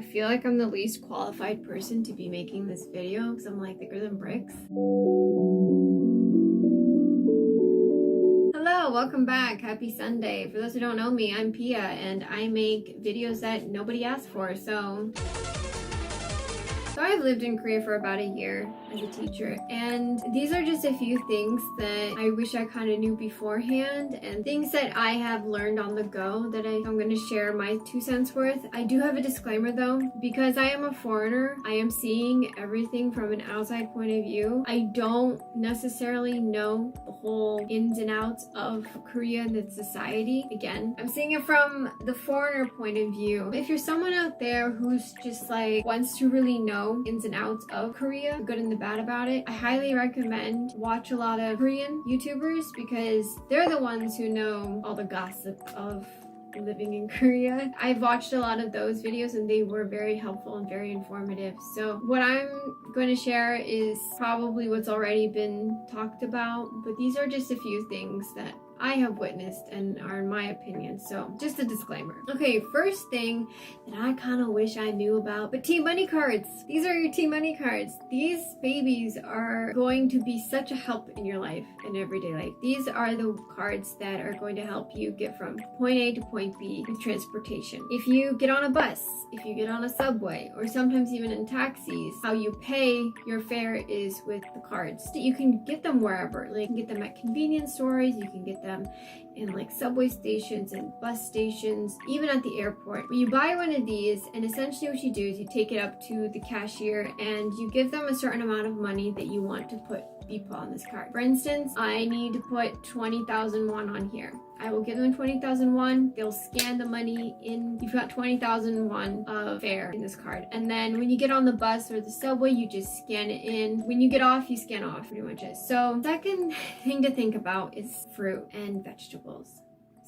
I feel like I'm the least qualified person to be making this video because I'm like thicker than bricks. Hello, welcome back. Happy Sunday. For those who don't know me, I'm Pia and I make videos that nobody asked for. So I've lived in Korea for about a year as a teacher, and these are just a few things that I wish I kind of knew beforehand and things that I have learned on the go that I'm going to share my 2 cents worth. I do have a disclaimer though, because I am a foreigner. I am seeing everything from an outside point of view. I don't necessarily know the whole ins and outs of Korea and its society. Again, I'm seeing it from the foreigner point of view. If you're someone out there who's just like wants to really know ins and outs of Korea, the good and the bad about it, I highly recommend watch a lot of Korean YouTubers because they're the ones who know all the gossip of living in Korea. I've watched a lot of those videos and they were very helpful and very informative. So what I'm going to share is probably what's already been talked about, but these are just a few things that I have witnessed and are in my opinion. So just a disclaimer. Okay, first thing that I kind of wish I knew about, but T-Money cards. These are your T-Money cards. These babies are going to be such a help in your life and everyday life. These are the cards that are going to help you get from point A to point B with transportation. If you get on a bus, if you get on a subway, or sometimes even in taxis, how you pay your fare is with the cards. You can get them wherever. Like, you can get them at convenience stores, you can get them in like subway stations and bus stations, even at the airport. When you buy one of these, and essentially what you do is you take it up to the cashier and you give them a certain amount of money that you want to be put on this card. For instance, I need to put 20,000 won on here. I will give them 20,000 won. They'll scan the money in. You've got 20,000 won of fare in this card. And then when you get on the bus or the subway, you just scan it in. When you get off, you scan off, pretty much it. So second thing to think about is fruit and vegetables.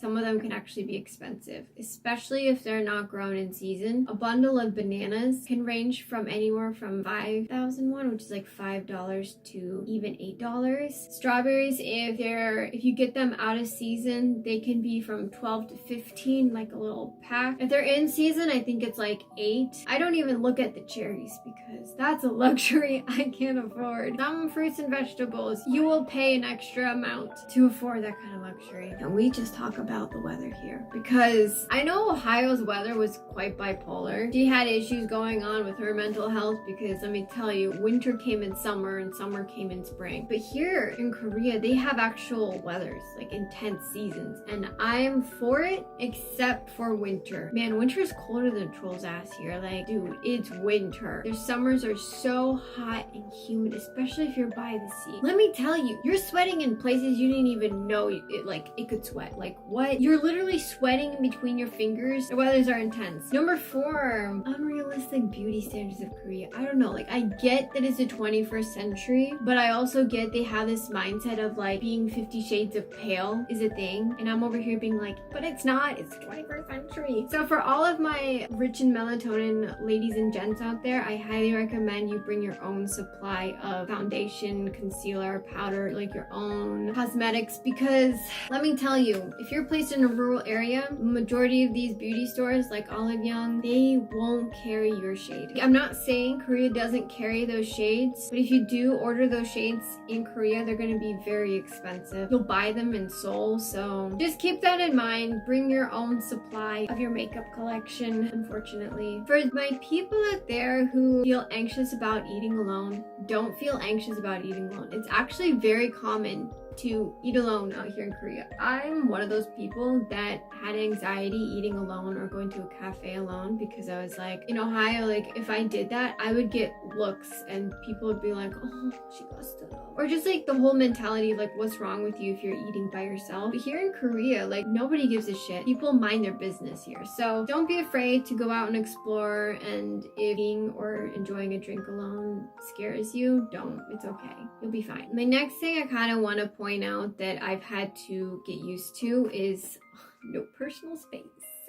Some of them can actually be expensive, especially if they're not grown in season. A bundle of bananas can range from anywhere from 5,000 won, which is like $5 to even $8. Strawberries, if you get them out of season, they can be from 12 to 15, like a little pack. If they're in season, I think it's like 8. I don't even look at the cherries because that's a luxury I can't afford. Some fruits and vegetables, you will pay an extra amount to afford that kind of luxury. And we just talk about the weather here because I know Ohio's weather was quite bipolar. She had issues going on with her mental health because let me tell you, winter came in summer and summer came in spring. But here in Korea, they have actual weathers, like intense seasons, and I'm for it except for winter. Man, winter is colder than troll's ass here. Like, dude, it's winter. Their summers are so hot and humid, especially if you're by the sea. Let me tell you, you're sweating in places you didn't even know it could sweat. Like, what? You're literally sweating in between your fingers. The weathers are intense. Number 4, unrealistic beauty standards of Korea. I don't know, like, I get that it's the 21st century, but I also get they have this mindset of like being 50 shades of pale is a thing, and I'm over here being like, but it's not, it's the 21st century. So for all of my rich in melatonin ladies and gents out there, I highly recommend you bring your own supply of foundation, concealer, powder, like your own cosmetics, because let me tell you, if you're placed in a rural area, majority of these beauty stores like Olive Young, they won't carry your shade. I'm not saying Korea doesn't carry those shades, but if you do order those shades in Korea, they're going to be very expensive. You'll buy them in Seoul, so just keep that in mind. Bring your own supply of your makeup collection, unfortunately. For my people out there who feel anxious about eating alone, don't feel anxious about eating alone. It's actually very common to eat alone out here in Korea. I'm one of those people that had anxiety eating alone or going to a cafe alone because I was like, in Ohio, like if I did that, I would get looks and people would be like, oh, she lost it. Or just like the whole mentality of like, what's wrong with you if you're eating by yourself? But here in Korea, like nobody gives a shit. People mind their business here. So don't be afraid to go out and explore, and if eating or enjoying a drink alone scares you, don't. It's okay. You'll be fine. My next thing I kind of want to point out that I've had to get used to is no personal space.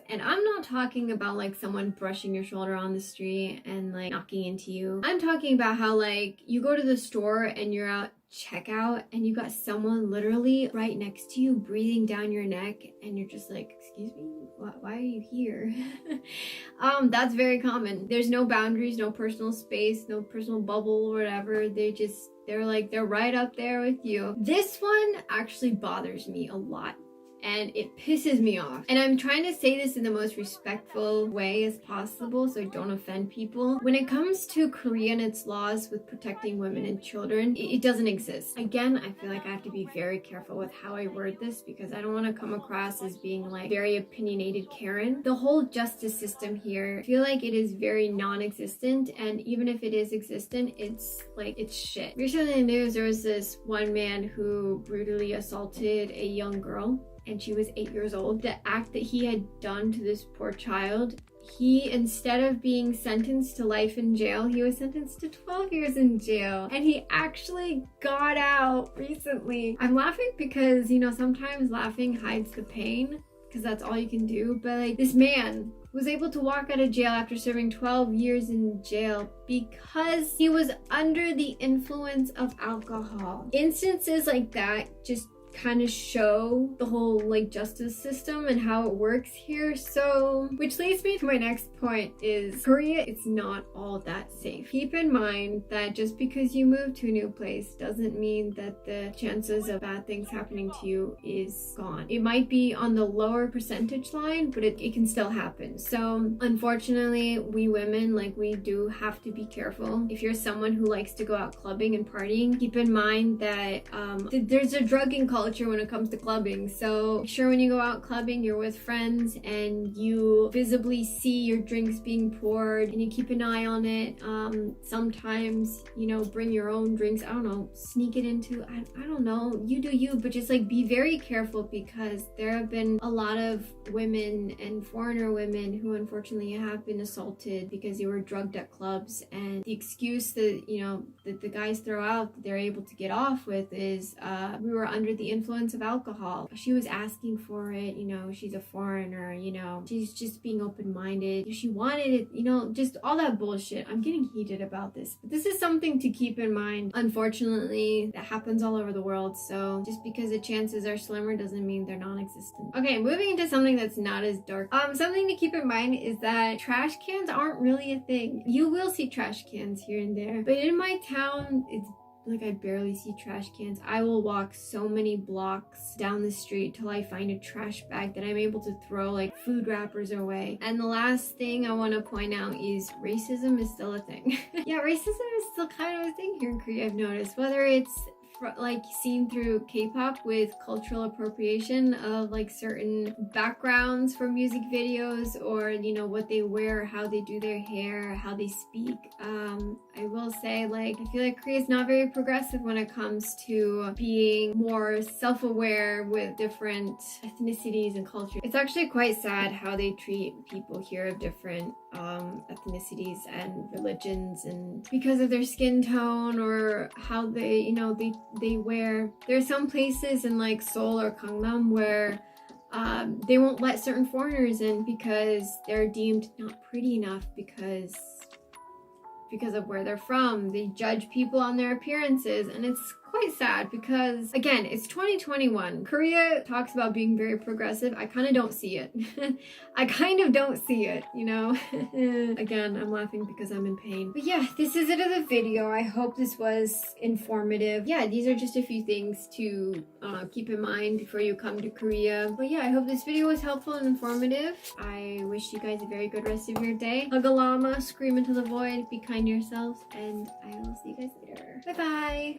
And I'm not talking about like someone brushing your shoulder on the street and like knocking into you. I'm talking about how like you go to the store and you're out checkout and you got someone literally right next to you breathing down your neck and you're just like, excuse me, why are you here? That's very common. There's no boundaries, no personal space, no personal bubble or whatever. They're right up there with you. This one actually bothers me a lot. And it pisses me off. And I'm trying to say this in the most respectful way as possible so I don't offend people. When it comes to Korea and its laws with protecting women and children, it doesn't exist. Again, I feel like I have to be very careful with how I word this because I don't want to come across as being like very opinionated Karen. The whole justice system here, I feel like it is very non-existent, and even if it is existent, it's shit. Recently in the news, there was this one man who brutally assaulted a young girl, and she was 8 years old. The act that he had done to this poor child, he, instead of being sentenced to life in jail, he was sentenced to 12 years in jail. And he actually got out recently. I'm laughing because, you know, sometimes laughing hides the pain because that's all you can do. But like, this man was able to walk out of jail after serving 12 years in jail because he was under the influence of alcohol. Instances like that just kind of show the whole like justice system and how it works here. So, which leads me to my next point is Korea, it's not all that safe. Keep in mind that just because you move to a new place doesn't mean that the chances of bad things happening to you is gone. It might be on the lower percentage line, but it can still happen. So unfortunately, we women, like, we do have to be careful. If you're someone who likes to go out clubbing and partying, keep in mind that there's a drugging culture when it comes to clubbing. So make sure when you go out clubbing, you're with friends and you visibly see your drinks being poured and you keep an eye on it. Sometimes, you know, bring your own drinks. I don't know, sneak it into, I don't know, you do you, but just like be very careful because there have been a lot of women and foreigner women who unfortunately have been assaulted because they were drugged at clubs, and the excuse that, you know, that the guys throw out that they're able to get off with is we were under the influence of alcohol. She was asking for it, you know, she's a foreigner, you know, she's just being open-minded. She wanted it, you know, just all that bullshit. I'm getting heated about this, but this is something to keep in mind. Unfortunately, that happens all over the world. So just because the chances are slimmer doesn't mean they're non-existent. Okay, moving into something that's not as dark. Something to keep in mind is that trash cans aren't really a thing. You will see trash cans here and there, but in my town, it's like I barely see trash cans. I will walk so many blocks down the street till I find a trash bag that I'm able to throw like food wrappers away. And the last thing I want to point out is racism is still a thing. Yeah, racism is still kind of a thing here in Korea, I've noticed. Whether it's like seen through K-pop with cultural appropriation of like certain backgrounds for music videos, or, you know, what they wear, how they do their hair, how they speak. I will say, like, I feel like Korea is not very progressive when it comes to being more self-aware with different ethnicities and cultures. It's actually quite sad how they treat people here of different ethnicities and religions, and because of their skin tone or how they, you know, they wear. There's some places in like Seoul or Gangnam where they won't let certain foreigners in because they're deemed not pretty enough because of where they're from. They judge people on their appearances, and it's quite sad because, again, it's 2021. Korea talks about being very progressive. I kind of don't see it. I kind of don't see it, you know? Again, I'm laughing because I'm in pain. But yeah, this is it of the video. I hope this was informative. Yeah, these are just a few things to keep in mind before you come to Korea. But yeah, I hope this video was helpful and informative. I wish you guys a very good rest of your day. Hug a llama, scream into the void, be kind to yourselves, and I will see you guys later. Bye-bye!